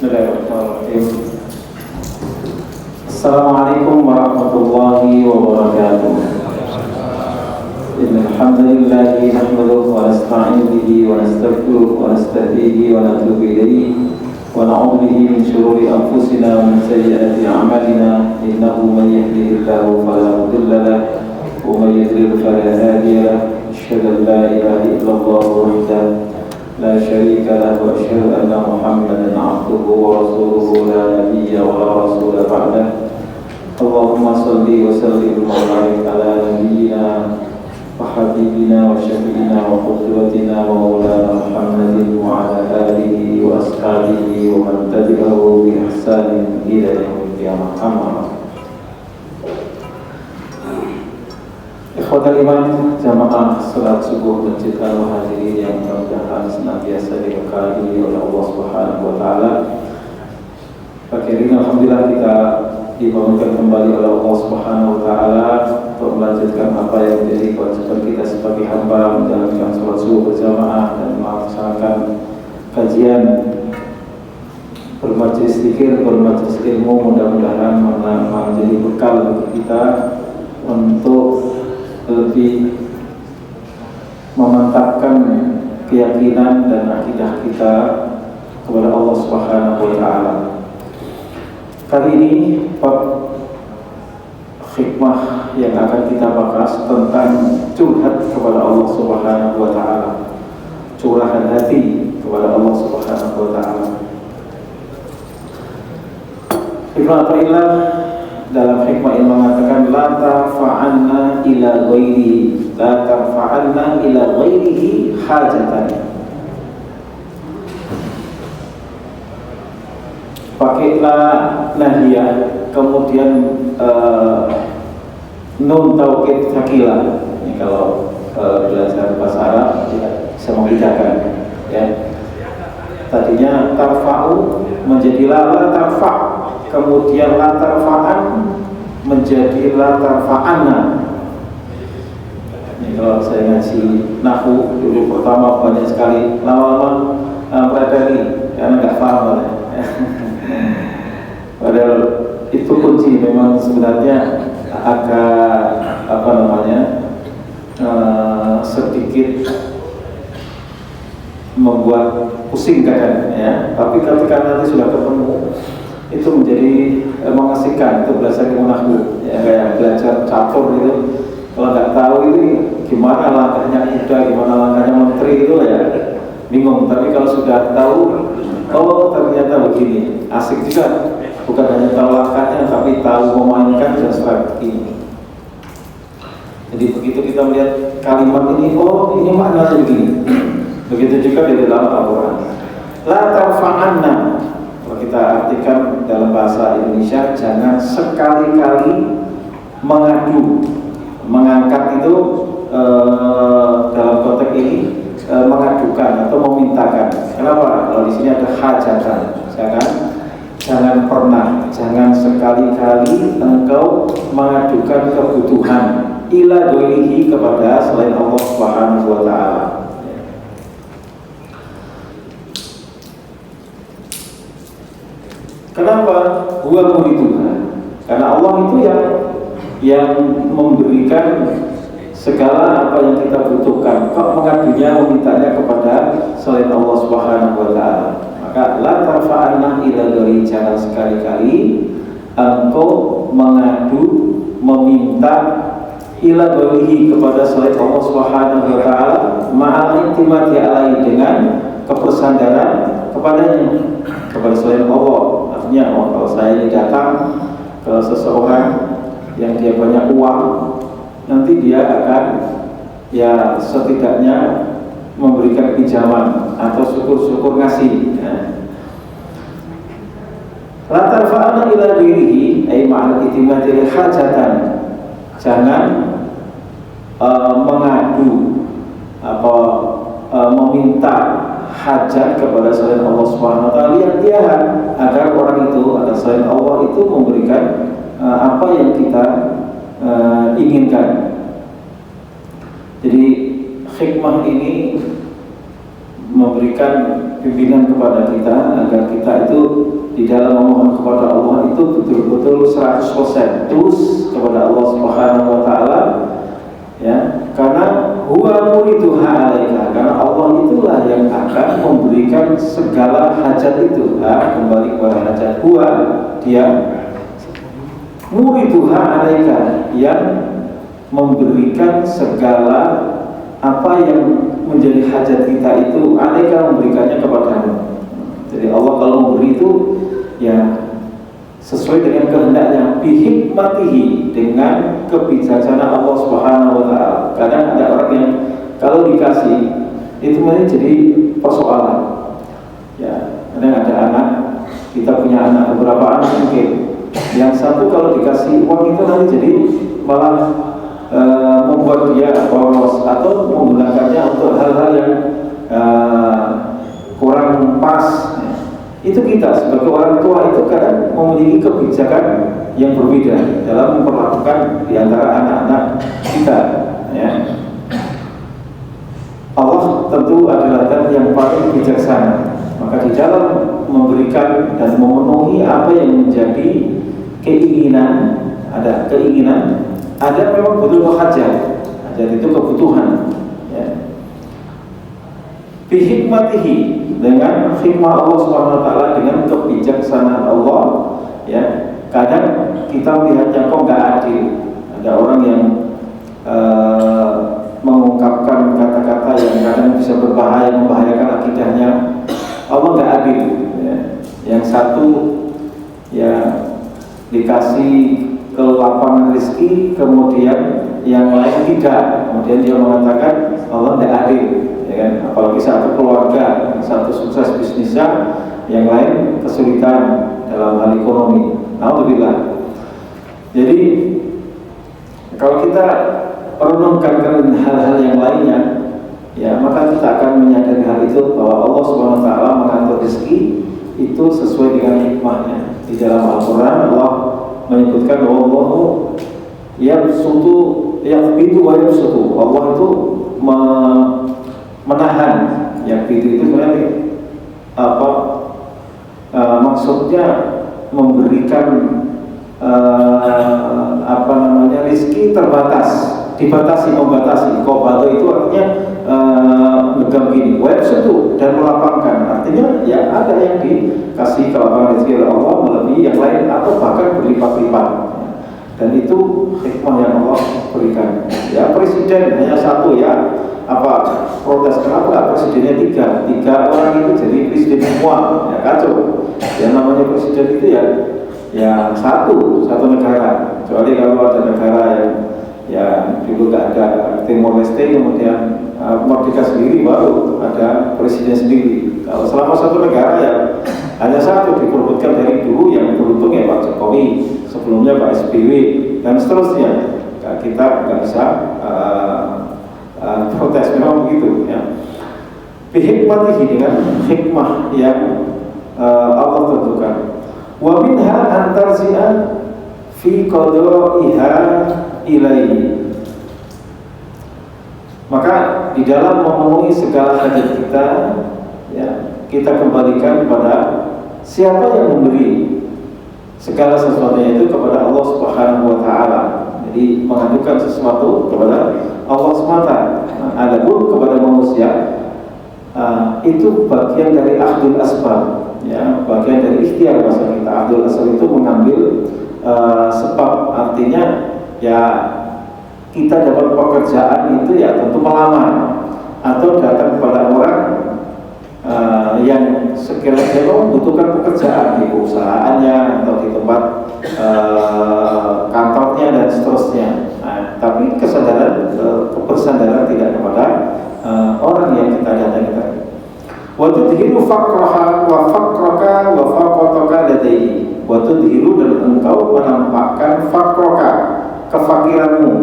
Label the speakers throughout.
Speaker 1: Bismillahirrahmanirrahim. Assalamualaikum warahmatullahi wabarakatuh. Innal hamdalillah nahmaduhu wa nasta'inu bihi wa nastaghfiruhu wa nastahdihi wa natubu ilayhi wa na'udzu bihi min shururi anfusina wa min sayyiati a'malina innahu man yahdihillahu fala mudilla lahu wa man yudlil fala hadiya lahu asyhadu an la ilaha illallah wahdahu la syarika lahu wa asyhadu anna Muhammadan 'abduhu wa rasuluhu la nabiyya wa la rasula ba'dahu. Allahumma salli wa sallim wa barik ala nabiyyina wa habibina wa syafi'ina wa qudwatina wa maulana Muhammadin wa ala alihi wa ashabihi wa man tabi'ahu bi ihsanin ila yaumil qiyamah. Amma ikhwatal iman, jamaah salat subuh Masjid Al-Muhajirin yang mudah-mudahan senantiasa diberkahi oleh Allah Subhanahu wa taala. Pagi ini alhamdulillah kita dibangunkan kembali oleh Allah Subhanahu wa taala untuk melanjutkan apa yang menjadi kewajiban kita sebagai hamba, menjalankan salat subuh berjamaah dan melaksanakan kajian bermajlis zikir, bermajlis ilmu. Mudah-mudahan menjadi bekal bagi kita untuk lebih memantapkan keyakinan dan akidah kita kepada Allah Subhanahu wa taala. Kali ini bab hikmah yang akan kita bahas tentang curhat kepada Allah Subhanahu wa taala. Curahan hati kepada Allah Subhanahu wa taala. Ibnu Athaillah dalam hikmah ini mengatakan la tarfa'anna ila ghairihi, la tarfa'anna ila ghairihi hajatan. Pakailah nahiyah kemudian nun taukid sakilah. Ini kalau belajar bahasa Arab bisa membedakan ya. Tadinya tarfa'u menjadi la tarfa', kemudian la tarfa'an menjadi la tarfa'anna. Ini kalau saya ngaji nahwu dulu pertama banyak sekali lama-lama berada nih karena nggak paham ya. Padahal itu kunci memang sebenarnya agak sedikit membuat pusing kadang ya. Tapi ketika nanti sudah ketemu itu menjadi mengasihkan. Itu belajar ilmu nahwu ya, kayak belajar catur gitu. Kalau nggak tahu ini gimana langkahnya kuda, gimana langkahnya menteri itu ya bingung. Tapi kalau sudah tahu, oh ternyata begini, asik juga. Bukan hanya tahu langkahnya, tapi tahu memainkan dan strategi. Jadi begitu kita melihat kalimat ini, oh ini maknanya begini. Begitu juga di dalam Al-Quran. La tarfa'anna, kalau kita artikan dalam bahasa Indonesia, jangan sekali-kali mengadu. Mengangkat itu dalam konteks ini mengadukan atau memintakan. Kenapa? Kalau di sini ada hajatan, jangan pernah, jangan sekali-kali engkau mengadukan kebutuhan ila ghairihi kepada selain Allah Subhanahu wa taala. Kenapa? Huwa muriduna. Karena Allah itu yang memberikan segala apa yang kita butuhkan. Kok mengadunya, memintanya kepada selain Allah Subhanahu wa taala. Maka la tarfa'anna ila ghairi, jangan sekali-kali engkau mengadu, meminta ila ghairihi kepada selain Allah Subhanahu wa taala, ma'al intimati alaihi, dengan kebersandaran kepadanya, kepada selain Allah. Artinya kalau saya ini datang ke seseorang yang dia banyak uang, nanti dia akan ya setidaknya memberikan pinjaman atau syukur-syukur ngasih ya. La tarfa'ana ila dirihi ay ma'al itimati hajatan, jangan mengadu atau meminta hajat kepada selain Allah Subhanahu wa taala, lihat agar orang itu atau selain Allah itu memberikan apa yang kita inginkan. Jadi hikmah ini memberikan pimpinan kepada kita agar kita itu di dalam memohon kepada Allah itu betul-betul 100% tulus kepada Allah Subhanahu wa taala, ya, karena huwa muriduha alaika, karena Allah itulah yang akan memberikan segala hajat itu. Kembali kepada hajat, huwa dia, muriduha alaika yang memberikan segala apa yang menjadi hajat kita itu, alaika memberikannya kepadamu. Jadi Allah kalau memberi itu ya sesuai dengan kehendaknya, bihikmatihi, dengan kebijaksanaan Allah Subhanahu wa taala. Kadang ada orang yang kalau dikasih itu malah jadi persoalan. Ya, kadang ada anak, kita punya anak, beberapa anak mungkin. Yang satu kalau dikasih uang itu nanti jadi malah membuat dia boros atau menggunakannya untuk hal-hal yang kurang pas. Itu kita sebagai orang tua itu kadang memiliki kebijakan yang berbeda dalam memperlakukan di antara anak-anak kita, ya. Allah tentu adalah zat yang paling bijaksana, maka di dalam memberikan dan memenuhi apa yang menjadi keinginan, ada keinginan, ada memang betul hajat. Hajat itu kebutuhan, ya. Bihikmatihi, dengan hikmah Allah Subhanahu wa taala, dengan kebijaksanaan Allah, ya. Kadang kita melihatnya kok nggak adil. Ada orang yang mengungkapkan kata-kata yang kadang bisa berbahaya, membahayakan akidahnya. Allah nggak adil, ya. Yang satu ya dikasih kelapangan rezeki, kemudian yang lain tidak. Kemudian dia mengatakan Allah tidak adil, ya kan? Apalagi satu keluarga, satu sukses bisnisnya, yang lain kesulitan dalam hal ekonomi. Alhamdulillah. Jadi kalau kita renungkan hal-hal yang lainnya, ya, maka kita akan menyadari hal itu, bahwa Allah Subhanahu wa taala mengatur rezeki itu sesuai dengan hikmahnya. Di dalam Al-Quran Allah menyebutkan wallahu yabsutu yaqbidu wa yabsutu. Allah itu menahan, yaqbidu itu sebenarnya apa? Maksudnya memberikan rezeki terbatas, dibatasi, membatasi. Qabada itu artinya genggam gini, wa yabsutu, dan melapangkan. Artinya ya ada yang dikasih kelapangan rezeki oleh Allah melebihi yang lain atau bahkan berlipat-lipat. Dan itu hikmah yang Allah berikan. Ya, presiden hanya satu, ya, apa protes kenapa presidennya tiga orang itu jadi presiden semua, ya kacau. Yang namanya presiden itu ya satu negara, kecuali kalau ada negara yang ya dulu nggak ada Timor Leste, kemudian merdeka sendiri baru ada presiden sendiri. Kalau selama satu negara ya hanya satu, diperbutkan dari dulu yang beruntung ya Pak Jokowi, sebelumnya Pak SBY, dan seterusnya. Nah, kita nggak bisa protes, memang begitu, ya. Bihikmatihi, dengan hikmah yang Allah tentukan. Wa minha antarzi'a fi qada'iha ilaihi. Maka di dalam memenuhi segala hajat kita, ya, kita kembalikan kepada siapa yang memberi segala sesuatunya itu, kepada Allah Subhanahu wa taala. Jadi mengadukan sesuatu kepada Allah semata. Adapun kepada manusia itu bagian dari akhdul asbab, ya, bagian dari ikhtiar bahasa kita. Akhdul asbab itu mengambil sebab, artinya ya kita dapat pekerjaan itu ya tentu melamar atau datang kepada orang yang sekiranya membutuhkan pekerjaan di perusahaannya atau di tempat kantornya dan seterusnya. Nah, tapi kesadaran, kebersandaran tidak kepada orang yang kita datangi tadi. Wa tudhiru faqraha wa faqraka wa faqataka ladaihi. Wa tudhiru, dan engkau menampakkan faqraka, kefakiranmu.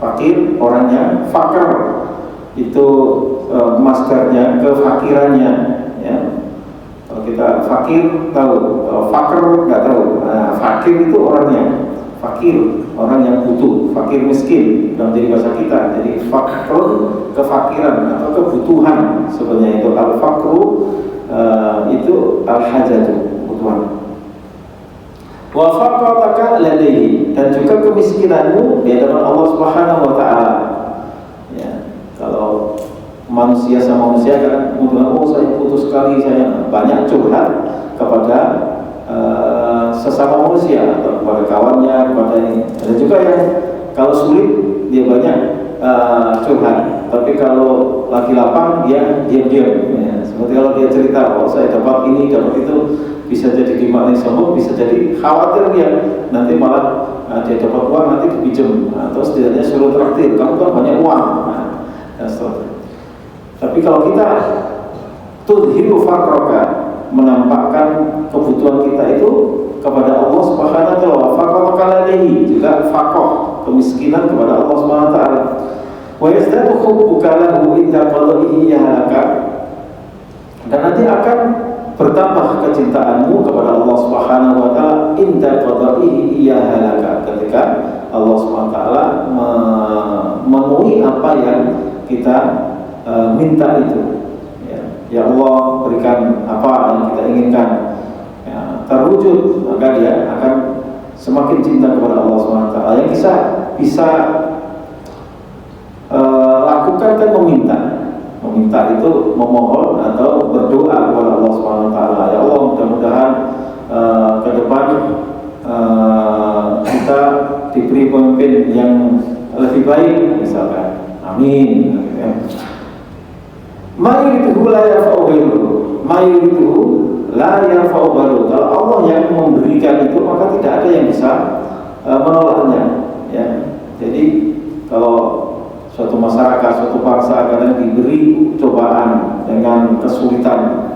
Speaker 1: Fakir orangnya, fakir itu masdarnya kefakirannya, ya. Kalau kita fakir tahu, kalau fakir nggak tahu. Nah, fakir itu orangnya, fakir, orang yang butuh, fakir miskin dalam diri bahasa kita. Jadi fakrun, kefakiran atau kebutuhan sebenarnya itu al-fakru, itu al-hajatu, kebutuhan. Wa faqataka ladaihi, dan juga kemiskinanmu di hadapan Allah Subhanahu wa taala. Ya, kalau manusia sama manusia kan kemudian saya putus sekali, saya banyak curhat kepada sesama manusia atau kepada kawannya, kepada ini. Ada juga yang kalau sulit dia banyak curhat, tapi kalau lagi lapang dia diam-diam. Ya, seperti kalau dia cerita, oh saya dapat ini, dapat itu, bisa jadi dimaknai sombong, bisa jadi khawatir dia nanti malah dia dapat uang nanti dipinjam, atau setidaknya suruh traktir, kamu kan banyak uang. Dan seterusnya. Tapi kalau kita tudhiru faqraka, menampakkan kebutuhan kita itu kepada Allah Subhanahu wa taala, faqraka ladaihi, juga faqah, kemiskinan kepada Allah Subhanahu wa taala. Wa yazdadu hubbuka lahu inda qada'ihi yahlaka, dan nanti akan bertambah kecintaanmu kepada Allah Subhanahu wa taala inda qada'ihi yahlaka, ketika Allah Subhanahu wa taala memenuhi apa yang kita minta itu. Ya Allah, berikan apa yang kita inginkan, ya, terwujud, maka dia akan semakin cinta kepada Allah SWT. Yang bisa lakukan kan meminta itu memohon atau berdoa kepada Allah SWT. Ya Allah, mudah-mudahan ke depan kita diberi pemimpin yang lebih baik, misalkan. Amin. Mayuriduhu la yarfa'u ghairuhu. Mayuriduhu la yarfa'u ghairuhu. Kalau Allah yang memberikan itu, maka tidak ada yang bisa menolaknya. Ya. Jadi kalau suatu masyarakat, suatu bangsa kadang diberi cobaan dengan kesulitan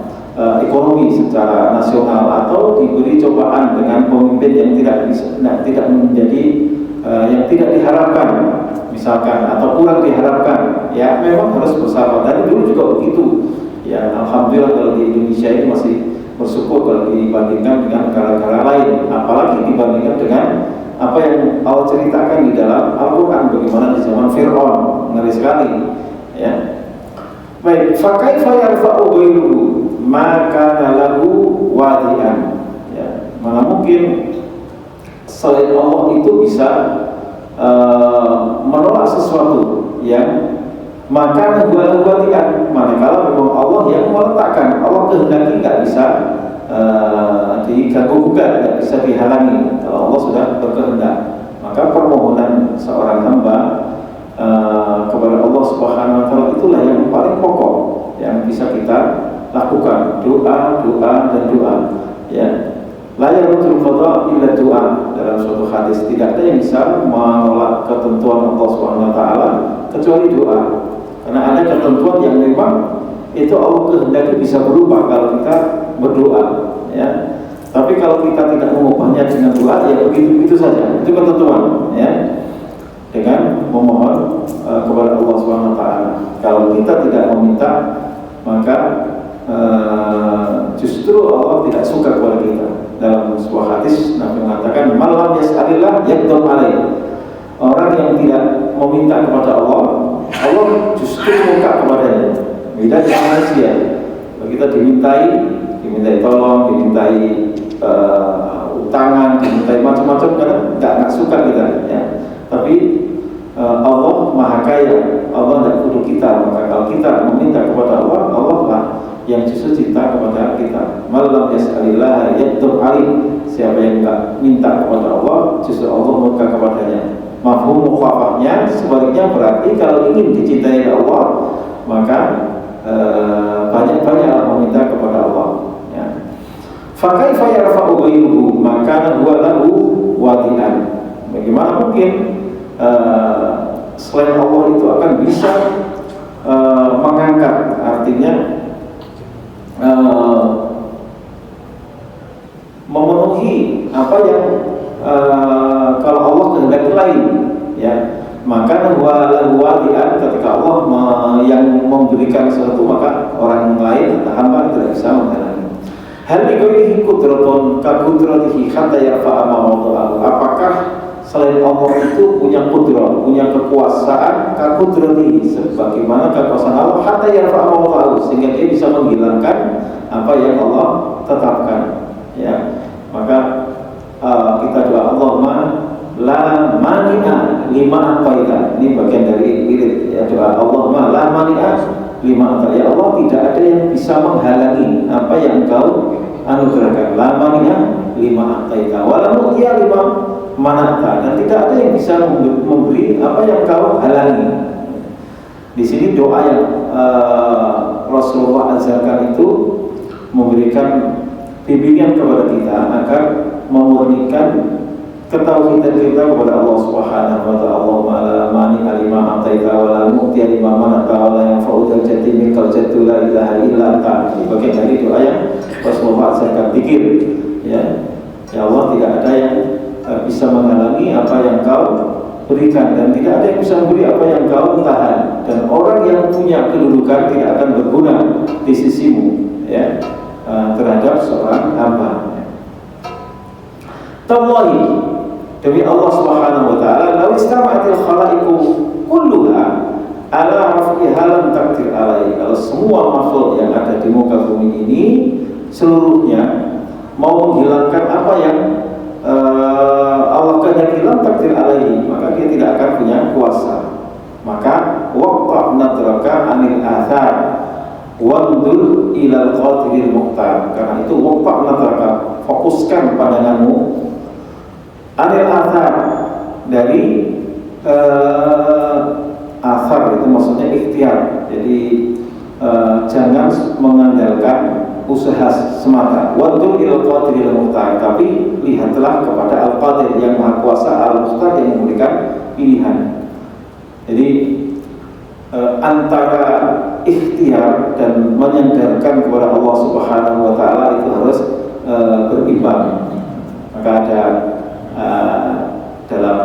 Speaker 1: ekonomi secara nasional, atau diberi cobaan dengan pemimpin yang tidak menjadi yang tidak diharapkan, misalkan, atau kurang diharapkan, ya memang harus bersabar. Dan dulu juga begitu. Ya, alhamdulillah kalau di Indonesia ini masih bersyukur kalau dibandingkan dengan negara-negara lain, apalagi dibandingkan dengan apa yang Allah ceritakan di dalam Al-Quran, bagaimana di zaman Fir'aun, ngeri sekali. Ya. Baik, fakaifa yarfa'u ghairuhu maka lahu wadi'an. Ya, mana mungkin selain Allah itu bisa menolak sesuatu yang maka wadi'an, manakala memang Allah yang meletakkan, Allah kehendaki, nggak bisa diganggu-gugat, nggak bisa dihalangi. Kalau Allah sudah berkehendak, maka permohonan seorang hamba kepada Allah Subhanahu wa taala itulah yang paling pokok yang bisa kita lakukan. Doa dan doa. Ya. La yarudul qada illa doa. Dalam suatu hadis, tidak ada yang bisa menolak ketentuan Allah Subhanahu wa taala kecuali doa. Karena ada ketentuan yang memang itu Allah kehendaki bisa berubah kalau kita berdoa, ya. Tapi kalau kita tidak mengubahnya dengan doa, ya begitu saja. Itu ketentuan, ya. Dengan memohon kepada Allah Subhanahu wa taala. Kalau kita tidak meminta, maka justru Allah tidak suka kepada kita. Dalam sebuah hadis Nabi mengatakan, "Malam yas'alillah yaqdam alaih." Orang yang tidak meminta kepada Allah, Allah justru murka kepadanya. Beda dengan manusia. Kalau kita dimintai tolong, dimintai utangan, dimintai macam-macam, karena nggak suka kita, ya. Tapi Allah Maha Kaya, Allah tidak butuh kita. Maka kalau kita meminta kepada Allah, Allah lah yang justru cinta kepada kita. Malam yas'alillah yaqdam alaih. Siapa yang enggak minta kepada Allah, justru Allah murka kepadanya. Mafhum mukhafafnya sebaliknya berarti kalau ingin dicintai Allah, maka banyak-banyaklah meminta kepada Allah, ya. Fakaifa yarfa'u ghairuhu maka huwa lahu wadi'an. Bagaimana mungkin selain Allah itu akan bisa mengangkat, artinya memenuhi apa yang kalau Allah kehendaki lain, ya. Maka wadi'an, ketika Allah yang memberikan sesuatu, maka orang lain atau hamba tidak bisa menghalangi. Hal dikoihi kudratun ka kudratihi hatta yarfa'a ma wada'ahu. Apakah selain Allah itu punya kudrah, punya kekuasaan, kakudrati, sebagaimana kekuasaan Allah, hatta yarfa'ahu Allah, sehingga dia bisa menghilangkan apa yang Allah tetapkan. Ya, maka kita doa Allahumma la mani'a lima a'taita. Ini bagian dari wirid ya, doa Allahumma la mani'a lima a'taita. Ya Allah, tidak ada yang bisa menghalangi apa yang Engkau anugerahkan. La mani'a lima a'taita wa la mu'tiya lima mana'ta. Dan tidak ada yang bisa memberi apa yang Engkau halangi. Di sini doa yang Rasulullah ajarkan itu memberikan bimbingan kepada kita agar memurnikan ketauhidan kita kepada Allah Subhanahu wa taala. Allahumma la mani alima ataita wa la mu'ti lima manata wa la yanfa'u dzal jaddi minkal jaddu la ilaha illa anta. Ini bagian dari doa yang Rasulullah ajarkan zikir. Ya Allah, tidak ada yang bisa menghalangi apa yang Kau berikan, dan tidak ada yang bisa memberi apa yang Kau tahan, dan orang yang punya kedudukan tidak akan berguna di sisimu ya terhadap seorang hamba. Tallahi, demi Allah Subhanahu wa taala, law istama'atil khalaiqu kulluha ala raf'i halam takdir alai. Kalau semua makhluk yang ada di muka bumi ini seluruhnya mau menghilangkan apa yang Allah kehendaki, lam takdir alai, maka dia tidak akan punya kuasa. Maka waqta' nadraka anil athar wandur ilal qadiril muqtar. Karena itu waqta' nadraka, fokuskan pandanganmu anil athar, dari athar itu maksudnya ikhtiar. Jadi jangan mengandalkan usaha semata. Wandur ilal qadiril muqtar, tapi lihatlah kepada al-qadir yang maha kuasa, al-muqtar yang memberikan pilihan. Jadi antara ikhtiar dan menyandarkan kepada Allah Subhanahu wa taala itu harus berimbang. Maka ada dalam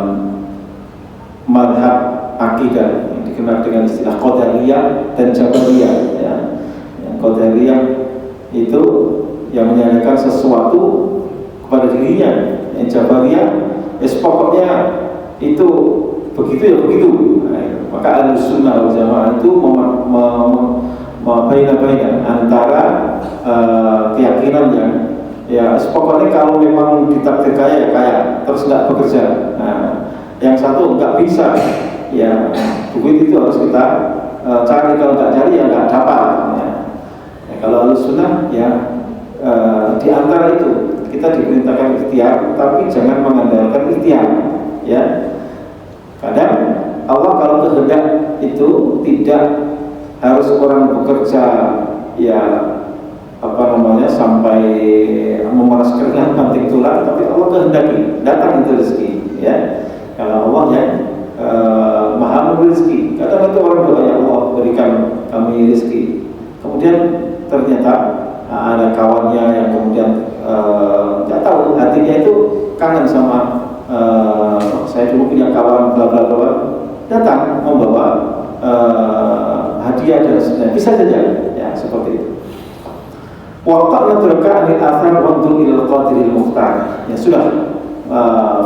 Speaker 1: madhab akidah yang dikenal dengan istilah Qadariyah dan Jabariyah ya. Qadariyah itu yang menyandarkan sesuatu kepada dirinya. Yang Jabariyah pokoknya itu begitu ya begitu. Maka Ahlussunnah wal Jamaah itu baina-baina antara keyakinan yang ya pokoknya kalau memang ditakdir kaya ya kaya, terus nggak bekerja. Nah, yang satu nggak bisa, ya duit itu harus kita cari, kalau nggak cari ya nggak dapat. Ya. Kalau Ahlussunnah ya di antara itu kita diperintahkan ikhtiar, tapi jangan mengandalkan ikhtiar. Ya, kadang Allah kalau kehendak itu tidak harus orang bekerja ya sampai memeras keringat banting tulang, tapi Allah kehendaki datang itu rezeki ya. Kalau Allah yang maha memberi rezeki, kadang itu orang doa, ya Allah berikan kami rezeki, kemudian ternyata ada kawannya yang kemudian nggak tahu hatinya itu kangen sama saya dulu punya kawan bla bla bla, datang membawa hadiah dan sebagainya, bisa saja ya seperti itu. Waqta'na turka anil athar wandur ilal qadiril mukhtar. Ya sudah,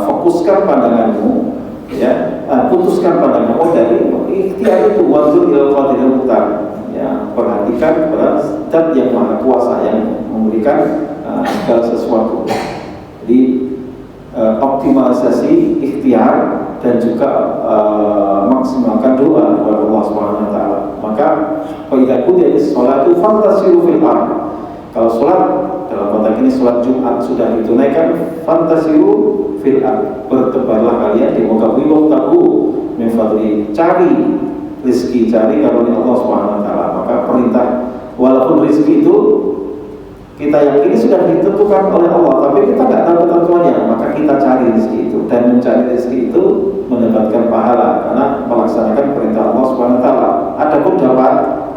Speaker 1: fokuskan pandanganmu ya, putuskan pandanganmu dari ikhtiar itu, wandur ilal qadiril mukhtar ya, perhatikan pada zat yang maha kuasa yang memberikan segala sesuatu. Jadi optimalisasi ikhtiar dan juga maksimalkan doa kepada Allah Subhanahu wa taala. Maka fa idza qudiyatis sholatu fantasiru fil ardh. Kalau sholat dalam konteks ini sholat Jumat sudah ditunaikan, fantasiru fil ardh, bertebarlah kalian di muka bumi, wabtagu min fadli, cari rezeki, cari karunia Allah Subhanahu wa taala. Maka perintah, walaupun rezeki itu kita yakini sudah ditentukan oleh Allah, tapi kita nggak tahu ketentuannya, maka kita cari rezeki itu, dan mencari rezeki itu mendapatkan pahala karena melaksanakan perintah Allah Subhanahu wa taala. Adapun dapat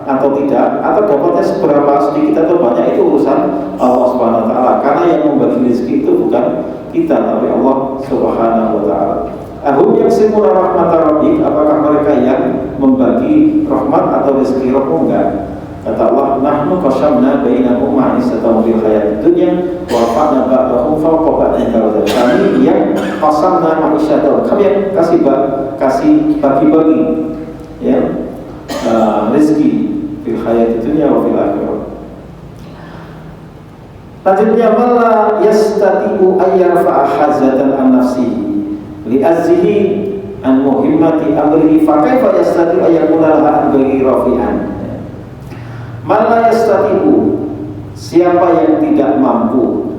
Speaker 1: atau tidak, atau dapatnya seberapa, sedikit atau banyak, itu urusan Allah Subhanahu wa taala. Karena yang membagi rezeki itu bukan kita, tapi Allah Subhanahu wa taala. Ahum yaqsimuna rahmat rabbik, apakah mereka yang membagi rahmat atau rezeki Rabbmu? Enggak. Kata Allah, nahnu qasamna bainahum ma'isatahum fil hayatid dunya wa rafa'na ba'dahum fawqa ba'din darajat. Kami yang qasamna ma'isatahum, kami yang kasih bagi-bagi ya rezeki fil hayatid dunya wa fil akhirah. Lanjutnya, mala yastati'u ayyarfa'a hazatan an nafsihi li'azzihi an muhimmati amrihi fa kaifa yastati'u ayyakuna laha an ghairi rafi'an. Mala yastati'u, siapa yang tidak mampu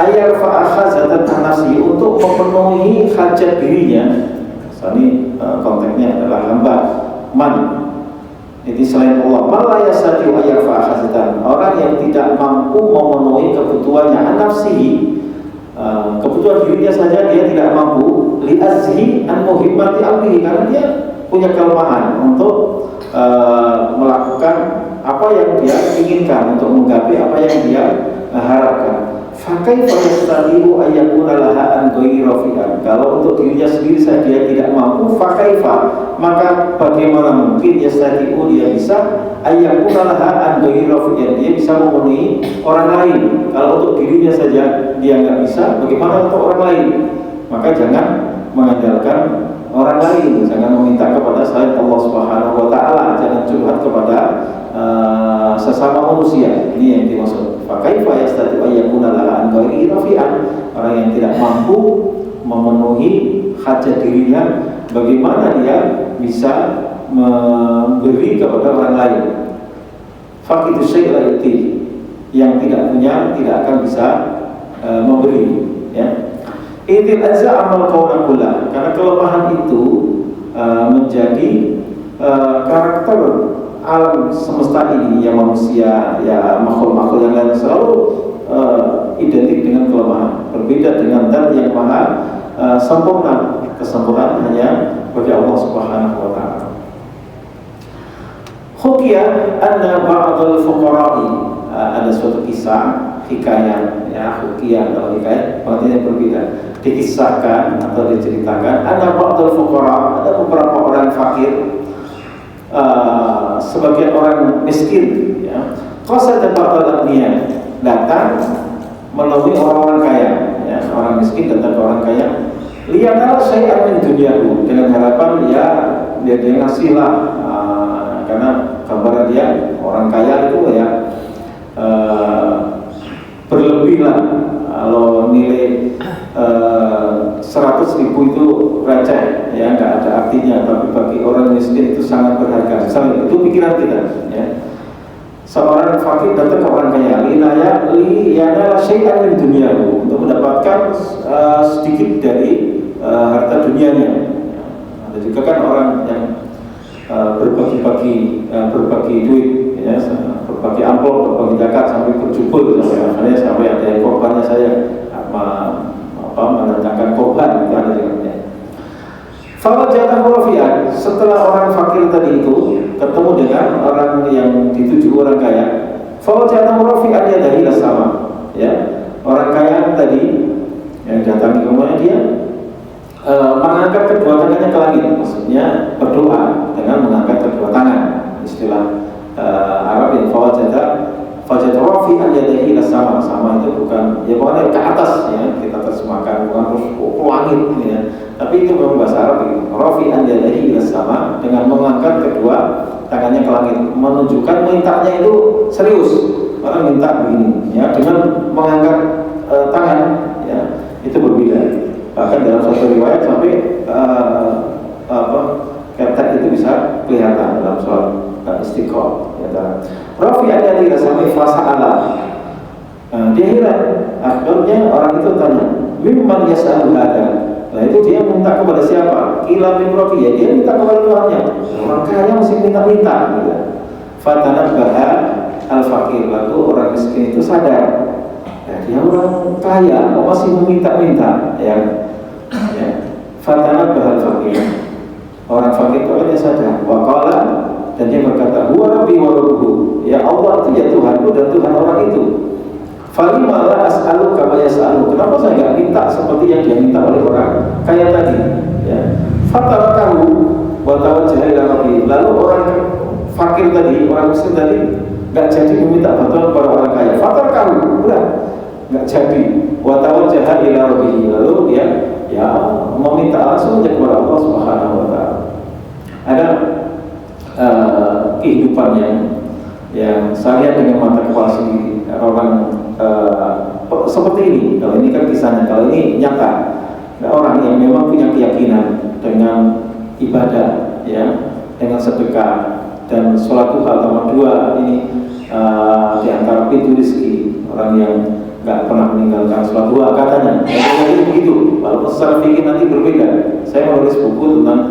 Speaker 1: ayyarfa'a hazatan an nafsihi, untuk memenuhi hajat dirinya. Ini konteksnya adalah hamba man, jadi selain Allah. Mala yastati'u ayyarfa'a hazatan, orang yang tidak mampu memenuhi kebutuhannya an nafsihi, kebutuhan dirinya saja dia tidak mampu, li'azhi an muhimmati amrihi, karena dia punya kelemahan untuk melakukan apa yang dia inginkan, untuk menggapai apa yang dia harapkan. Fakaifa yastati'u ayyakuna laha an ghairi rafi'an, kalau untuk dirinya sendiri saja dia tidak mampu, fakaifa, maka bagaimana mungkin yastati'u, dia bisa ayyakuna laha an ghairi rafi'an, dia bisa memenuhi orang lain. Kalau untuk dirinya saja dia nggak bisa, bagaimana untuk orang lain? Maka jangan mengandalkan orang lain, jangan meminta kepada selain Allah Subhanahu wa taala, jangan curhat kepada sesama manusia. Ini yang dimaksud fakaifa yastati'u ayyakuna laha an ghairi rafi'an, orang yang tidak mampu memenuhi hajat dirinya, bagaimana dia bisa memberi kepada orang lain. Faqidu syai' la yu'ti, yang tidak punya tidak akan bisa memberi ya. Idil azza amal kauna kullah, karena kelemahan itu menjadi karakter alam semesta ini, ya manusia, ya makhluk-makhluk yang lain selalu identik dengan kelemahan, berbeda dengan zat yang maha sempurna. Kesempurnaan hanya bagi Allah Subhanahu wa taala. Hukiya anna ba'dal fuqara'i, ada suatu kisah, hikayat ya, hukiyah atau hikayat artinya berbeda, dikisahkan atau diceritakan, ada ba'dal fuqara, ada beberapa orang fakir, sebagian orang miskin ya, qasada ba'dal aghniya, datang menemui orang-orang kaya ya, orang miskin datang ke orang kaya, liyanala syai'an min dunyahu, dengan harapan ya dia ngasih lah, karena gambaran dia orang kaya itu ya berlebih lah. Kalau nilai 100.000 itu receh ya, nggak ada artinya, tapi bagi orang miskin itu sangat berharga. Misalnya itu pikiran kita ya. Seorang fakir datang ke orang kaya, liyana syai'an min dunyahu, untuk mendapatkan sedikit dari harta dunianya ya. Ada juga kan orang yang berbagi duit ya, berbagi amplop, berbagi zakat sampai berjubel, sampai ada yang korbannya saya mendatangkan korban, itu ada juga. Fawajadahu rafi'an, setelah orang fakir tadi itu ketemu dengan orang yang dituju orang kaya, fawajadahu rafi'an yadahi sama ya, orang kaya tadi yang datang ke rumahnya dia mengangkat kedua tangannya ke langit, maksudnya berdoa dengan mengangkat kedua tangan. Istilah Arab yang fawajadahu rafi'an yadahi sama, sama itu bukan ya pokoknya ke atas ya, kita terjemahkan bukan terus ke langit ya, tapi itu memang bahasa Arab itu rafi'an yadahi sama, dengan mengangkat kedua tangannya ke langit, menunjukkan mintanya itu serius. Orang minta begini ya, dengan mengangkat tangan ya, itu berbeda. Bahkan dalam suatu riwayat sampai ketek itu bisa kelihatan dalam sholat istiqomah ya. Rafi'an yadahi sampai fasa'ala, dia heran. Akhirnya orang itu tanya, mimman yas'alu hada, nah itu dia minta kepada siapa? Qila min rabbi, ya dia minta kepada Tuhannya. Orang kaya mesti minta-minta gitu. Fatanabbaha al-faqir, lalu orang miskin itu sadar, ya, dia orang kaya kok masih meminta-minta ya. Fatanabbaha al-faqir, orang fakir itu hanya sadar, waqala, dan dia berkata, huwa rabbi wa rabbuhu, ya Allah itu ya Tuhanku dan Tuhan orang itu. Falima la as'alu kama yas'alu, kenapa saya enggak minta seperti yang dia minta oleh orang kaya tadi ya. Fatarakahu wa tawajjaha ila rabbi, lalu orang fakir tadi, orang miskin tadi nggak jadi meminta bantuan kepada orang kaya. Fatar kamu, udah nggak jadi. Wa tawajjaha ila rabbih, lalu dia ya meminta langsung aja kepada Allah Subhanahu wa taala. Ada kehidupan yang saya lihat dengan mata kepala sendiri orang seperti ini. Kalau ini kan kisahnya, kalau ini nyata. Orang yang memang punya keyakinan dengan ibadah, ya, dengan sedekah dan sholat duha utama dua ini di antara pintu rezeki. Orang yang nggak pernah meninggalkan sholat duha katanya. Jadi begitu. Walaupun secara fikih nanti berbeda. Saya menulis buku tentang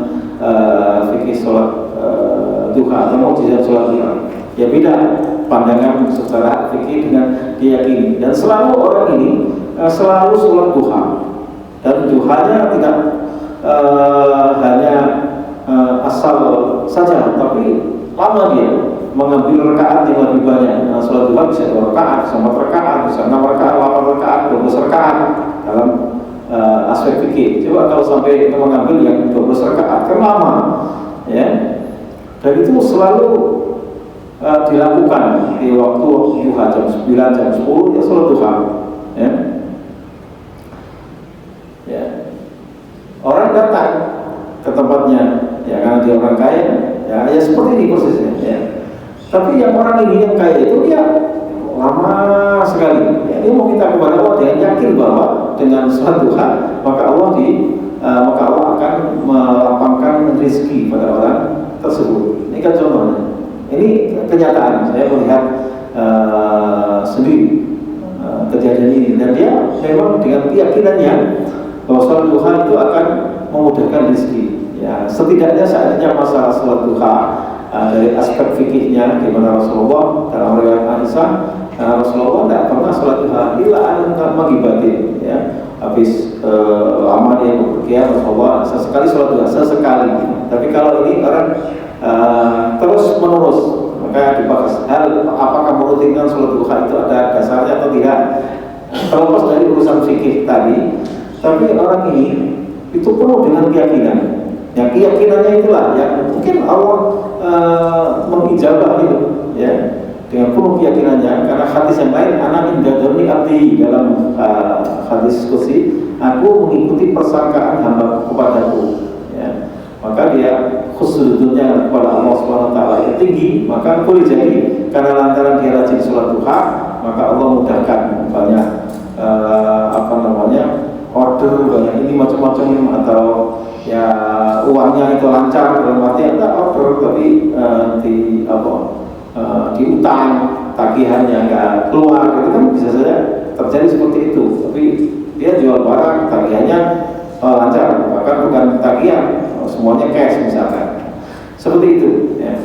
Speaker 1: fikih sholat duha atau mukjizat sholat duha. Ya beda pandangan secara fikih dengan diyakini. Dan selalu orang ini selalu sholat duha. Dan duhanya tidak hanya asal saja, tapi lama dia mengambil rakaat yang lebih banyak. Nah, sholat duha bisa 2 rakaat, bisa 4 rakaat, bisa 6 rakaat, 8 rakaat, 12 rakaat dalam aspek fikih. Coba kalau sampai mengambil yang 12 rakaat kan lama, ya. Dan itu selalu dilakukan di waktu duha jam 9, jam 10 ya sholat duha, ya. Ya. Orang datang ke tempatnya, ya karena dia orang kaya, ya seperti ini prosesnya, ya. Tapi yang orang ini yang kaya itu dia lama sekali, ya, dia mau minta kepada Allah dengan yakin bahwa dengan sholat duha maka Allah akan melapangkan rezeki pada orang tersebut. Ini kan contohnya. Ini kenyataan. Saya melihat sendiri kejadian ini, dan dia memang dengan keyakinannya bahwa sholat duha itu akan memudahkan rezeki. Ya, setidaknya seandainya masalah sholat duha dari aspek fikihnya, di mana Rasulullah dalam riwayat Aisyah, Rasulullah tidak pernah sholat duha illa an magibatin, ya. Habis lama dia bepergian, Rasulullah sesekali sholat duha, sesekali. Tapi kalau ini orang terus menerus, maka dibahas hal apakah merutinkan sholat duha itu ada dasarnya atau tidak. Terlepas dari urusan fikih tadi, tapi orang ini itu penuh dengan keyakinan. Yang keyakinannya itulah yang mungkin Allah mengijabah itu, ya, dengan penuh keyakinannya. Karena hadis yang lain, ana indadoni abdi, dalam hadis qudsi, aku mengikuti persangkaan hamba kepadaku, ya. Maka dia khusnudzunya kepada Allah Subhanahu wa taala itu tinggi, maka boleh jadi karena lantaran dia rajin sholat duha, maka Allah mudahkan banyak order banyak ini macam-macam, atau ya uangnya itu lancar, dalam arti ada order tapi diutang, tagihannya nggak keluar, itu kan bisa saja terjadi seperti itu. Tapi dia jual barang, tagihannya lancar, bahkan bukan tagihan, semuanya cash misalkan, seperti itu, ya.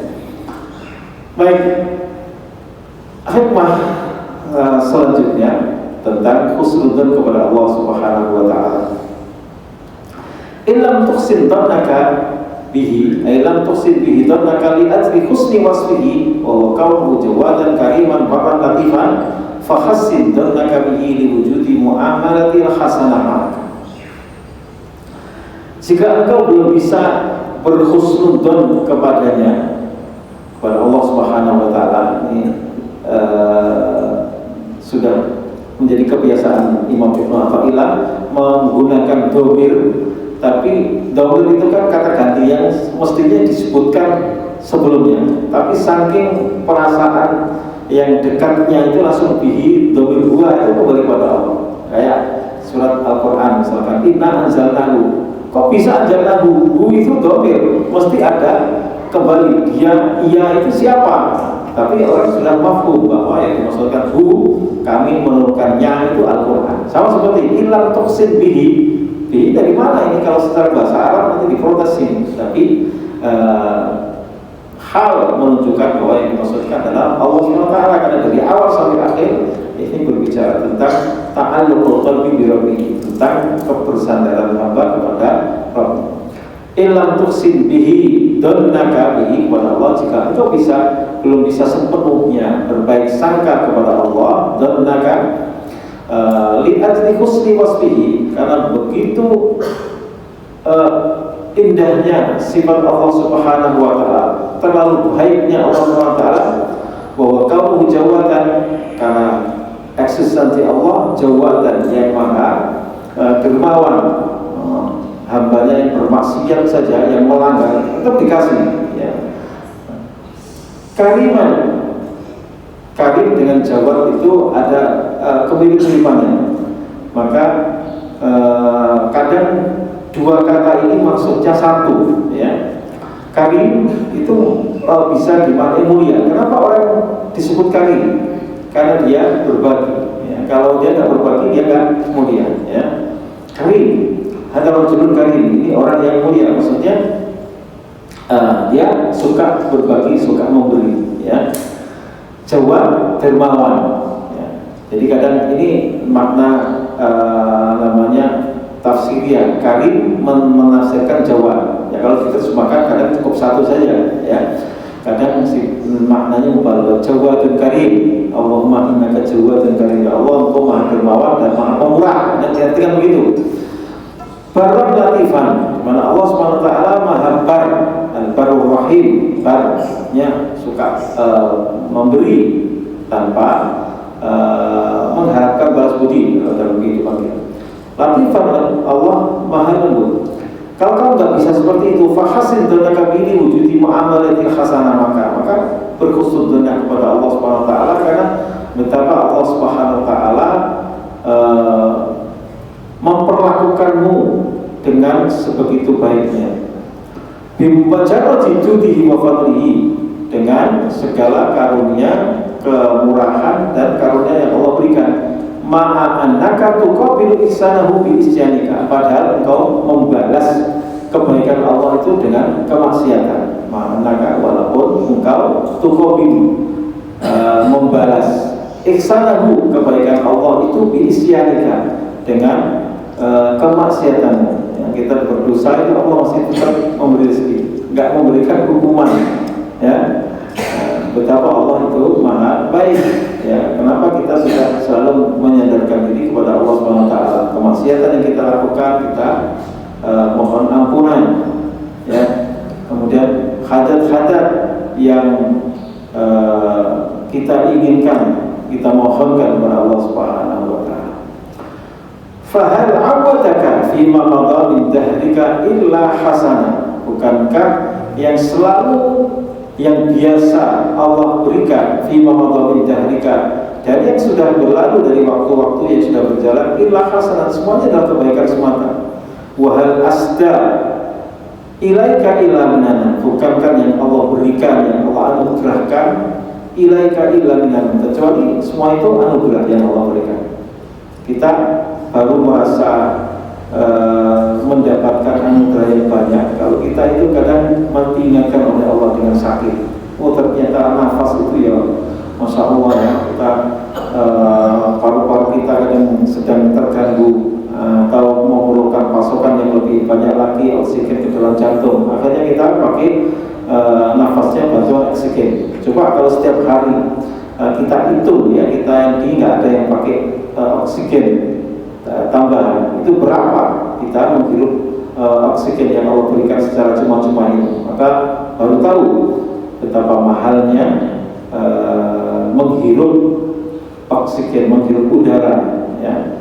Speaker 1: Baik, hikmah selanjutnya tentang khusnudzon kepada Allah Subhanahu wa taala. Illam tuhsin dzannaka bihi, ay lam tuhsin bihi dzannaka li ajli husni wasfihi wa huwa qawluhu jawadan kariman barran latifan fa hassin dzannaka bihi li wujudi muamalati hasanah. Jika engkau belum bisa berhusnudzon kepadanya, kepada Allah Subhanahu wa taala, ini sudah menjadi kebiasaan Imam Ibnu Athaillah menggunakan dhamir, tapi dhamir itu kan kata ganti yang mestinya disebutkan sebelumnya, tapi saking perasaan yang dekatnya itu langsung bihi dhamir huwa itu kembali pada Allah. Kayak surat Al-Quran misalkan, inna anzalnahu, kok bisa anzalnahu, hu itu dhamir, mesti ada kembali dia, ia itu siapa. Tapi orang sudah mafhum bahwa yang dimaksudkan kami menurunkannya itu Al-Quran. Sama seperti ilam tuksin bihi. Bihi dari mana ini? Kalau secara bahasa Arab nanti diprotesin. Tapi hal menunjukkan bahwa yang dimaksudkan adalah Allah SWT, karena dari awal sampai akhir ini berbicara tentang ta'alluqul qalbi bi rabbih, tentang kebersandaran hamba kepada Rabb. Ilam tuksin bihi donnaka bihi, kepada Allah, jika engkau belum bisa sepenuhnya berbaik sangka kepada Allah, donnaka lihat li husni wasfihi, karena begitu indahnya sifat Allah Subhanahu wa taala, terlalu baiknya Allah Subhanahu wa taala, bahwa kamu Allah Jawatan yang maha dermawan. Hambanya yang bermaksiat saja, yang melanggar tetap dikasih ya. Kariman, karim dengan jawab itu ada kemiripan-miripannya. Maka kadang dua kata ini maksudnya satu ya. Karim itu bisa dimaknai mulia. Kenapa orang disebut karim? Karena dia berbagi ya. Kalau dia nggak berbagi dia nggak mulia ya. Karim ada rajulun karim, ini orang yang mulia, maksudnya dia suka berbagi, suka memberi ya. Jawab, dermawan ya. Jadi kadang ini makna namanya tafsiriyah. Karim menafsirkan jawab ya. Kalau kita semakan kadang cukup satu saja ya. Kadang maknanya mubalghah. Jawadun karim, Allahumma innaka jawadun karim, ya Allah engkau maha dermawan dan maha pemurah. Dan diartikan begitu. Barran latifan, mana Allah SWT maha bar, al-barur rahim, barnya suka memberi tanpa mengharapkan balas budi dalam kehidupan kita. Latifan, Allah maha lembut. Kalau kamu nggak bisa seperti itu, fahasin dzannaka bihi wujudi muamalatil hasanah, maka berhusnudzon kepada Allah SWT, karena betapa Allah SWT memperlakukanmu dengan sebegitu baiknya. Bimubajarati judihi wa fadlihi, dengan segala karunia, kemurahan dan karunia yang Allah berikan. Ma'a annaka tuqabilu ihsanahu bi isyanika, padahal engkau membalas kebaikan Allah itu dengan kemaksiatan. Ma'a annaka, walaupun engkau tuqabilu membalas ihsanahu, kebaikan Allah itu bi isyanika, dengan kemaksiatanmu. Yang kita berdosa itu Allah masih tetap memberi rezeki, nggak memberikan hukuman ya. Betapa Allah itu maha baik ya. Kenapa kita sudah selalu menyadarkan diri kepada Allah SWT. Kemaksiatan yang kita lakukan kita mohon ampunan ya. Kemudian hajat-hajat yang kita inginkan kita mohonkan kepada Allah SWT. Fahal awadaka fima madha min dahrika illa hasanah, bukankah yang selalu yang biasa Allah berikan fima madha min dahrika, dari yang sudah berlalu dari waktu-waktu yang sudah berjalan, illa hasanah, semuanya adalah kebaikan semata. Wahal asda ilaika illa minana, bukankah yang Allah berikan, yang Allah anugerahkan, ilaika illa minana, kecuali semua itu anugerah yang Allah berikan. Kita baru merasa mendapatkan anugerah yang banyak kalau kita itu kadang diingatkan oleh Allah dengan sakit. Oh ternyata nafas itu ya Masya Allah ya, kita paru-paru kita kadang sedang terganggu atau memerlukan pasokan yang lebih banyak lagi oksigen ke dalam jantung. Akhirnya kita pakai nafasnya bantuan oksigen. Coba kalau setiap hari kita hitung ya, kita nggak ada yang pakai oksigen tambahan, itu berapa kita menghirup oksigen yang Allah berikan secara cuma-cuma itu, maka baru tahu betapa mahalnya menghirup oksigen, menghirup udara ya.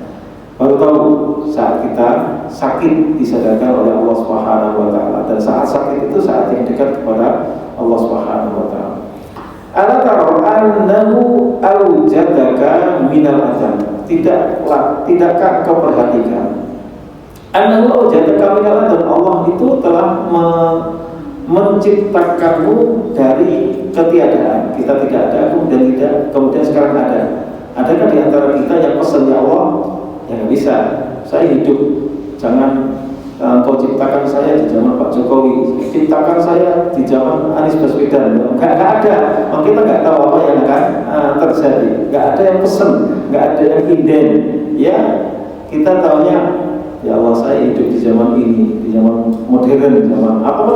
Speaker 1: Baru tahu saat kita sakit disadarkan oleh Allah Subhanahu wa taala, dan saat sakit itu saat yang dekat kepada Allah Subhanahu wa taala. Ala tara annahu awjadaka minal adam, tidakkah kau perhatikan annahu awjadaka minal adam, Allah itu telah menciptakanmu dari ketiadaan. Kita tidak ada, kemudian sekarang ada. Adakah di antara kita yang pesan ya Allah? Ya nggak bisa, saya hidup, jangan kau ciptakan saya di zaman Pak Jokowi, ciptakan saya di zaman Anies Baswedan. Nggak ada, kita nggak tahu apa yang akan terjadi. Nggak ada yang pesen, nggak ada yang inden. Ya, kita tahunya ya Allah saya hidup di zaman ini, di zaman modern, di zaman apa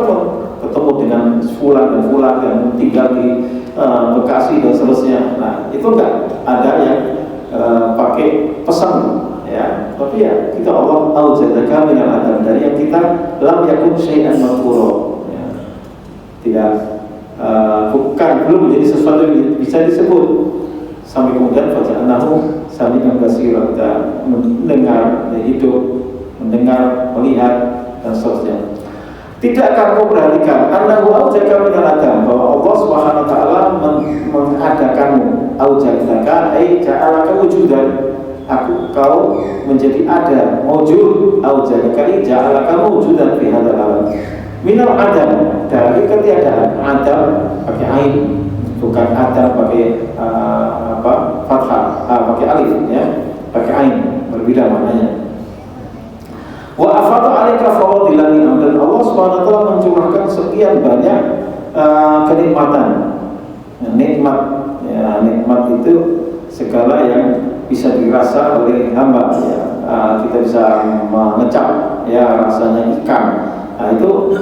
Speaker 1: ketemu dengan fulan dan fulan yang tinggal di Bekasi dan seterusnya. Nah itu nggak ada yang pakai pesan. Ya, tapi ya kita Allah aujadaka minal adam, dari yang kita lam yakun syai'an madhkura ya. Tidak bukan, belum menjadi sesuatu yang bisa disebut. sampai kemudian faja'alnahu sami'an basira, kita mendengar, hidup, mendengar, melihat, dan seterusnya. Tidakkah kau perhatikan annahu aujaka minal adam, bahwa Allah Subhanahu wa taala mengadakanmu, aujaka ai ja'alaka wujudan, kau menjadi ada, wujud, aujaka ai ja'alaka wujudan fi hadzal alam. Minal adam, dari ketiadaan, adam pakai ain, bukan adam pakai fathah, pakai alif ya, pakai ain, berbeda maknanya. Wa afadha 'alaika fawadilan ni'am, dan Allah Subhanahu wa taala mencurahkan sekian banyak kenikmatan. Nikmat ya, nikmat itu segala yang bisa dirasa oleh hamba ya. Kita bisa mengecap ya rasanya ikan. Nah, itu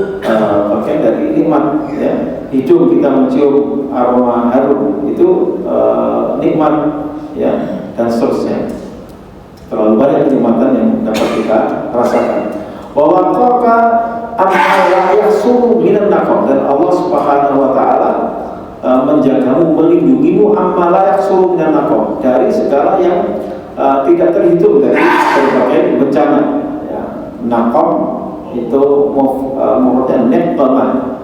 Speaker 1: bagian dari nikmat ya. Hidung kita mencium aroma harum itu nikmat ya, dan seterusnya. Terlalu banyak kenikmatan yang dapat kita rasakan. Wa waqaka amma la yahsulu minan naqam, dan Allah Subhanahu wa taala menjagamu, melindungimu amma la yahsulu minan naqam, dari segala yang tidak terhitung dari berbagai bencana ya. Naqam itu mufradnya ni'mah.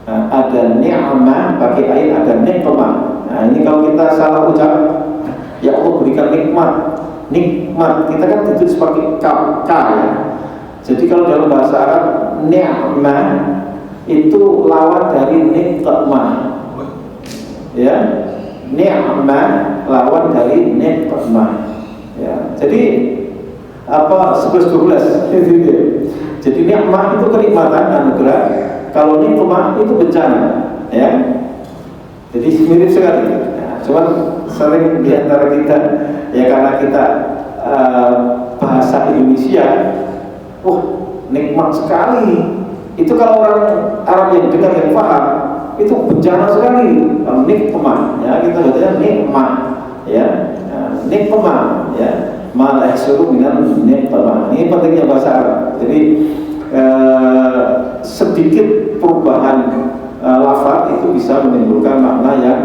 Speaker 1: Ada ni'mah pakai ain, ada ni'mah. Nah, ini kalau kita salah ucap, ya Allah berikan nikmat. Nikmat kita kan ditulis pakai k ya. Jadi kalau dalam bahasa Arab ni'mah itu lawan dari nikmah ya. Ni'mah lawan dari nikmah ya. Jadi apa 11-12 jadi nikmah itu kenikmatan, anugerah. Kalau nikmah itu bencana ya. Jadi mirip sekali ya. Cuman sering diantara kita ya, karena kita bahasa Indonesia, nikmat sekali. Itu kalau orang Arab yang dengar, yang paham, itu bencana sekali. Kalau nikmah, ya kita bacanya nikmah, ya nikmah, ya malah suruh dengan nikmah. Ini pentingnya bahasa Arab. Jadi sedikit perubahan lafaz itu bisa menimbulkan makna yang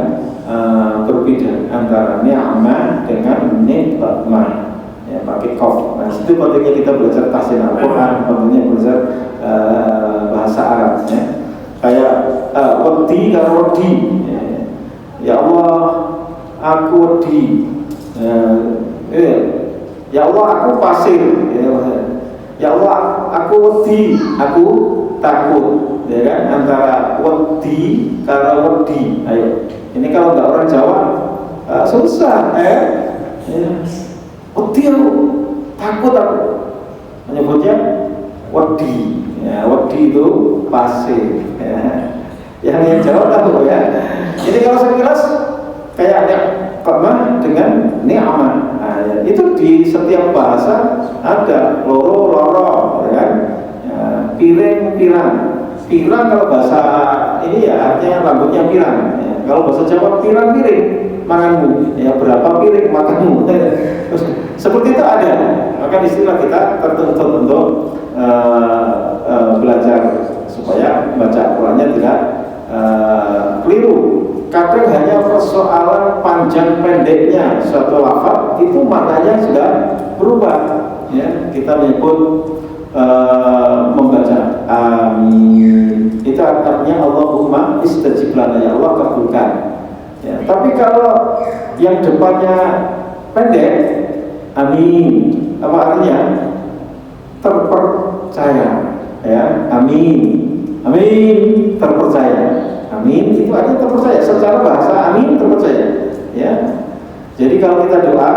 Speaker 1: berbeda antara ni'mah dengan nikmah ya, pakai qaf. Nah, itu pentingnya kita belajar tafsir Al-Qur'an, pentingnya belajar bahasa Arab ya. Kayak wedi dan wedi ya Allah aku wedi ya Allah aku pasir ya Allah aku wedi, aku takut ya kan, antara wedi karo wedi. Ayo, ini kalau nggak orang Jawa susah wedi aku takut, aku menyebutnya wedi ya. Wedi itu pasir ya. Yang Jawa tahu ya. Ini kalau sekilas kayak nikmah dengan ni'mah. Nah, ya. Itu di setiap bahasa ada loro ya kan. Ya, piring pirang. Pirang kalau bahasa ini ya artinya rambutnya pirang ya. Kalau bahasa Jawa pirang piring makanmu ya, berapa piring makanmu. Seperti itu ada. Maka istilah kita tertuntut untuk belajar supaya baca Al-Qur'annya tidak keliru. Kadang hanya persoalan panjang pendeknya suatu lafaz itu maknanya sudah berubah ya. Kita menyebut membaca amin, itu artinya Allahumma istajib lana, ya Allah kabulkan ya. Tapi kalau yang depannya pendek, amin, apa artinya? Terpercaya ya, amin, amin, terpercaya. Amin itu artinya terpercaya, secara bahasa amin terpercaya ya. Jadi kalau kita doa,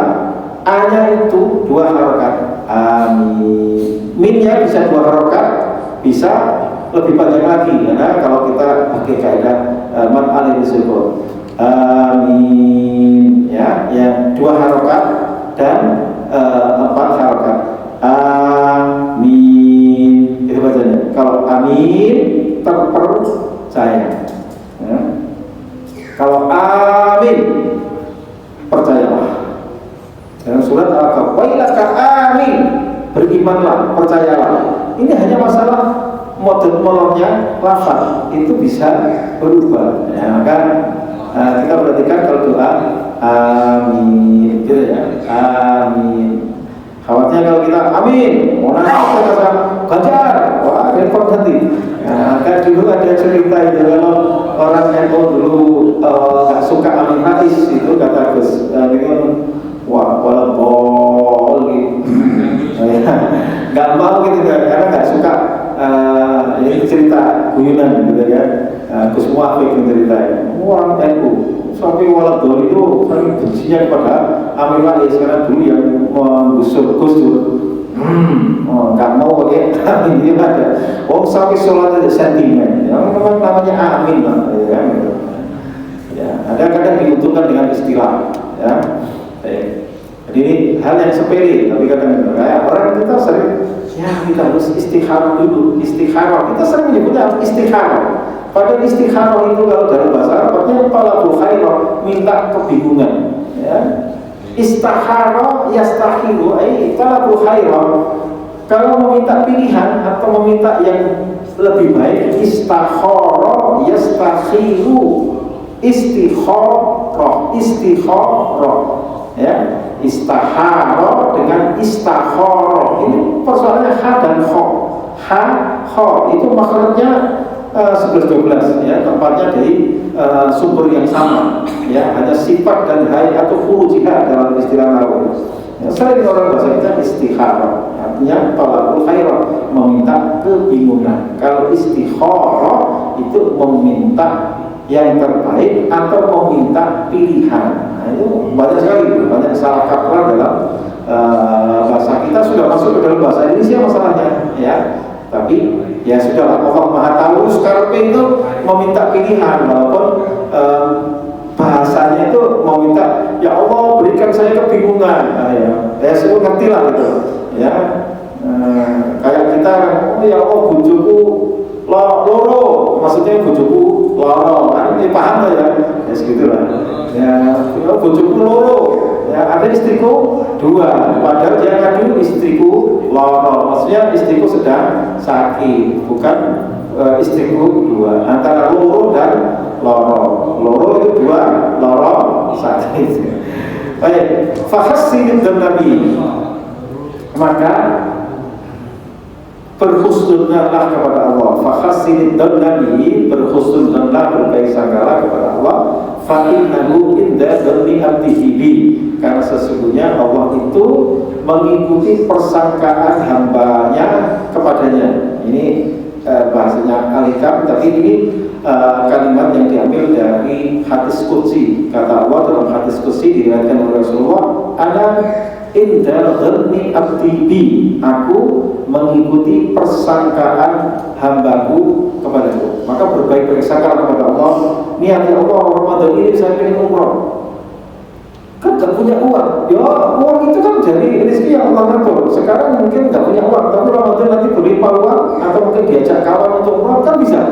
Speaker 1: A-nya itu 2 harokat, amin. Min-nya bisa 2 harokat, bisa lebih panjang lagi karena kalau kita pakai kaidah mad alif disebut amin ya, yang 2 harokat dan 4 harokat, amin itu bacanya. Kalau amin terpercaya ya. Kalau amin percayalah. Dalam surat Al-Kahf, wa ilaka amin, berimanlah, percayalah. Ini hanya masalah model-modelnya lafaz itu bisa berubah ya. Maka kita perhatikan kalau doa amin kita amin, mau nanya kita kata Ganjar, wah repot nanti. Nah, kan dulu ada cerita itu kalau orang yang dulu nggak suka Amin Rais itu kata Gus, ini kan wah bol gitu, nggak mau gitu kan, karena nggak suka ini cerita guyonan gitu kan. Gus Muafik menceritain orang NU sampai walau doli itu saling bencinya kepada Amin Rais karena dulu yang menggusur Gus Dur. Nggak mau pakai amin dia ada. Sampai sholat ada sentimen. Yang memang namanya amin lah, ya kan? Ya, ada kadang diuntungkan dengan istilah, ya. Jadi ini hal yang sepele, tapi kadang kayak orang kita sering, ya kita harus istikharah dulu, istikharah. Kita sering menyebutnya istikharah. Padahal istikharah itu kalau dalam bahasa Arabnya talabul khairah, minta kebingungan, ya. Istakhara yastahilu talabul khairah. Kalau meminta pilihan atau meminta yang lebih baik, istakhara yastahilu. Istikharah ya. Istakhara dengan istakhara. Ini persoalannya ha dan kha. Ha itu makhrajnya 11-12 ya, tempatnya dari sumber yang sama ya, hanya sifat dan hay'atu khurujiha dalam istilah nahwu. Ya, sering orang bahasa kita istikharah, artinya talabul khairah, meminta kebingungan. Kalau istikharah itu meminta yang terbaik atau meminta pilihan. Nah, itu banyak sekali, banyak salah kaprah dalam bahasa kita, sudah masuk ke dalam bahasa Indonesia masalahnya ya. Tapi ya sudahlah, Allah Maha Tahu. Sekarang itu meminta pilihan, walaupun bahasanya itu meminta, ya Allah berikan saya kebingungan. Ya semua ngerti lah gitu. Ya, kayak kita, ya Allah bujuku loro, maksudnya bujuku loro, kan ini paham lah ya. Ya segitulah. Ya bujuku loro. Ya, ada istriku 2, padahal dia ngadu istriku loro, maksudnya istriku sedang sakit, bukan istriku 2. Antara loro dan loro, loro itu 2, loro sakit. Baik, fahasin dan Nabi, maka berhusnudzulah kepada Allah. Fahasin dan Nabi, berhusnudzulah, berbaik sangkalah kepada Allah. Fa innahu inda dzanni abdihi bi, karena sesungguhnya Allah itu mengikuti persangkaan hambanya kepadanya. Ini bahasanya Al-Hikam, tapi ini kalimat yang diambil dari hadis qudsi. Kata Allah dalam hadis qudsi diriwayatkan oleh Rasulullah, ana inda dzanni abdi bi, aku mengikuti persangkaan hambaku kepadaku. Maka berbaik-baik sangka kepada Allah. Niat ya Allah, Ramadan ini saya ingin umroh. Kan gak punya uang. Ya uang itu kan dari rezeki yang Allah ngatur. Sekarang mungkin gak punya uang, tapi Ramadan nanti berlimpah uang, atau mungkin diajak kawan untuk umroh, kan bisa.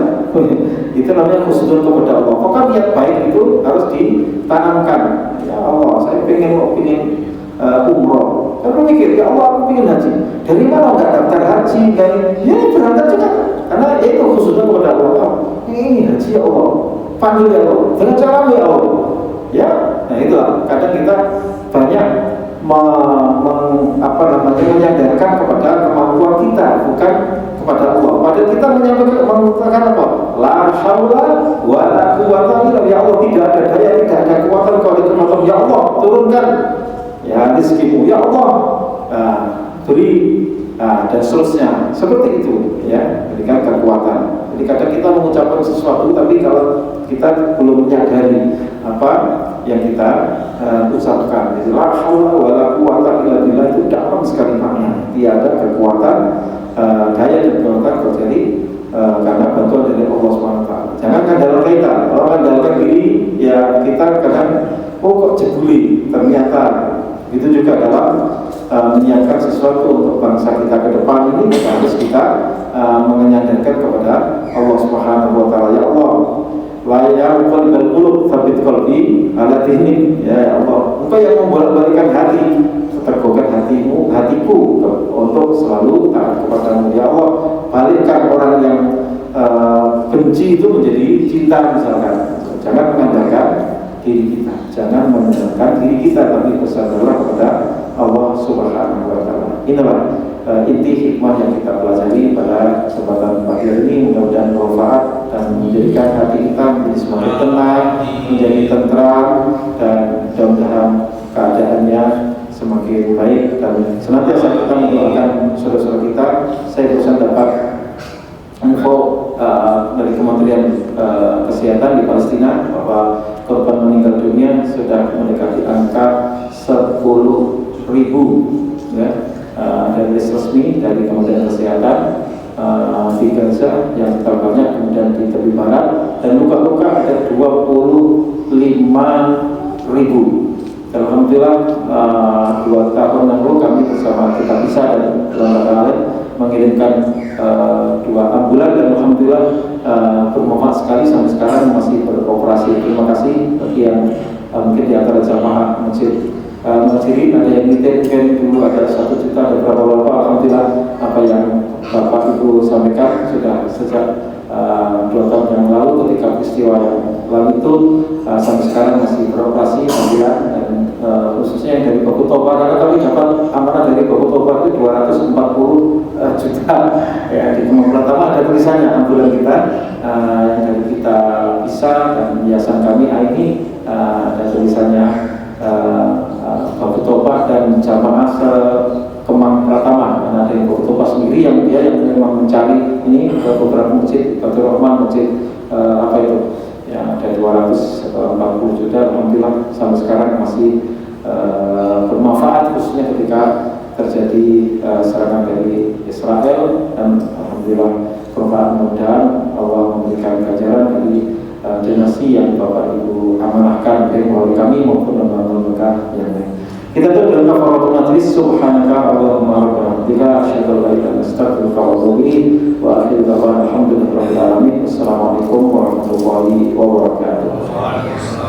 Speaker 1: Itu namanya husnul kepada Allah. Pokoknya niat baik itu harus ditanamkan. Ya Allah, saya pengen umroh. Lalu mikir, ya Allah aku ingin haji. Dari mana nggak daftar haji? Dan ya berangkat juga. Karena itu khususnya kepada Allah. Ini haji ya Allah, panggil ya Allah, dengan cara ya Allah. Ya, nah itulah. Kadang kita banyak menyadarkan kepada kemampuan kita, bukan kepada Allah. Padahal kita mengatakan apa? La haula wa la quwwata illa billah. Ya Allah, tidak ada daya, tidak ada kekuatan kalau itu kemampuan. Ya Allah, turunkan ya rezekimu, ya Allah beri, dan seterusnya, seperti itu ya, berikan kekuatan. Jadi kadang kita mengucapkan sesuatu, tapi kalau kita belum menyadari apa yang kita ucapkan, la haula wa la quwwata illa billah, itu dalam sekali makna. Tiada kekuatan, daya dan kekuatan terjadi karena bantuan dari Allah SWT. Jangan andalkan kita. Kalau andalkan diri, ya kita kadang kok jebuli, ternyata itu juga dalam menyiapkan sesuatu untuk bangsa kita ke depan ini. Harus kita menyadarkan kepada Allah Subhanahu wa Ta'ala. Ya Allah, la ya'qalul qulub tsabbit qalbi ala dinik. Ya Allah, Engkau yang membolak-balikkan hati, teguhkan hatiku untuk selalu taat kepadamu. Ya Allah, balikkan orang yang benci itu menjadi cinta misalkan. Jangan mengandalkan diri kita, jangan mengandalkan diri kita, tapi bersandarlah kepada Allah Subhanahu wa Ta'ala. inilah inti hikmah yang kita pelajari pada kesempatan pagi hari ini. Mudah-mudahan bermanfaat dan menjadikan hati kita menjadi semakin tenang, menjadi tentram, dan mudah-mudahan keadaannya semakin baik. Dan senantiasa kita mendoakan saudara-saudara kita. Saya barusan dapat info dari Kementerian Kesehatan di Palestina bahwa korban meninggal dunia sudah mendekati angka 10.000 ya, dari list resmi dari Kementerian Kesehatan di Gaza yang terbanyak, kemudian di tepi barat, dan luka-luka ada 25.000. Alhamdulillah 2 tahun lalu kami bersama kita bisa dan lembaga lain mengirimkan 2 ambulan, dan alhamdulillah bermanfaat sekali sampai sekarang masih beroperasi. Terima kasih bagi yang mungkin di antara jamaah masjid Masjid ada yang nitip, mungkin dulu ada 1 juta, ada berapa bapak. Alhamdulillah apa yang bapak ibu sampaikan sudah sejak 2 tahun yang lalu ketika peristiwa yang lalu itu sampai sekarang masih beroperasi. Alhamdulillah. Dan khususnya yang dari Baku Toba, karena kami dapat amanah dari Baku Toba itu 240 juta ya. Di Kemang Pratama ada tulisannya ambulan kita yang dari kita bisa, dan yayasan kami ini ada tulisannya Baku Toba dan jamaah Kemang Pratama. Karena ada yang Baku Toba sendiri yang dia yang memang mencari ini ke beberapa masjid, Batur Rahman, masjid apa itu ya, ada 240 juta. Alhamdulillah sampai sekarang masih bermanfaat, khususnya ketika terjadi serangan dari Israel, dan alhamdulillah bermanfaat. Mudah-mudahan Allah memberikan ganjaran dari donasi yang Bapak Ibu amanahkan baik melalui kami maupun lembaga yang lain. Kita tutup dengan kafaratul majlis. Subhanaka Allahumma rabbana bika asyhadu an la ilaha illa anta astaghfiruka wa atubu ilaik. Wa akhiru da'wana alhamdulillahi rabbil alamin. Assalamualaikum warahmatullahi wabarakatuh.